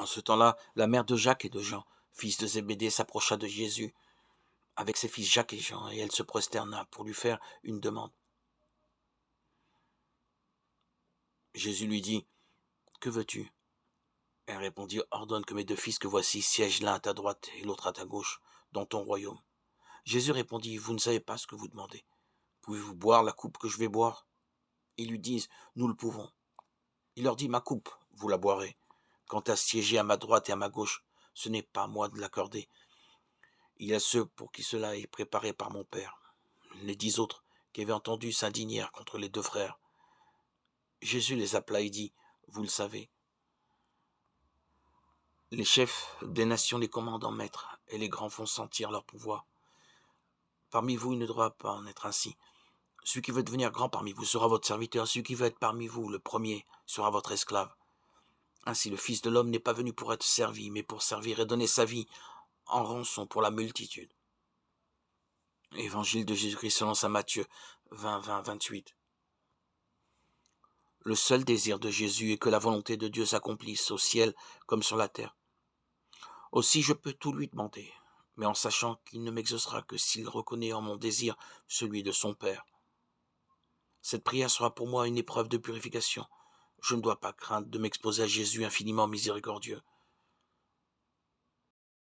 ce temps-là, la mère de Jacques et de Jean, fils de Zébédée, s'approcha de Jésus avec ses fils Jacques et Jean, et elle se prosterna pour lui faire une demande. Jésus lui dit, « Que veux-tu » Elle répondit, « Ordonne que mes deux fils que voici siègent l'un à ta droite et l'autre à ta gauche dans ton royaume. » Jésus répondit, « Vous ne savez pas ce que vous demandez. Pouvez-vous boire la coupe que je vais boire ?» Ils lui disent, « Nous le pouvons. » Il leur dit, « Ma coupe, vous la boirez. Quant à siéger à ma droite et à ma gauche, ce n'est pas à moi de l'accorder. Il y a ceux pour qui cela est préparé par mon Père. » Les 10 autres qui avaient entendu s'indignèrent contre les deux frères. Jésus les appela et dit, « Vous le savez. Les chefs des nations les commandent en maître, et les grands font sentir leur pouvoir. Parmi vous, il ne doit pas en être ainsi. Celui qui veut devenir grand parmi vous sera votre serviteur, celui qui veut être parmi vous le premier sera votre esclave. Ainsi le Fils de l'homme n'est pas venu pour être servi, mais pour servir et donner sa vie en rançon pour la multitude. » Évangile de Jésus-Christ selon saint Matthieu 20-28. Le seul désir de Jésus est que la volonté de Dieu s'accomplisse au ciel comme sur la terre. Aussi je peux tout lui demander, mais en sachant qu'il ne m'exaucera que s'il reconnaît en mon désir celui de son Père. Cette prière sera pour moi une épreuve de purification. Je ne dois pas craindre de m'exposer à Jésus infiniment miséricordieux.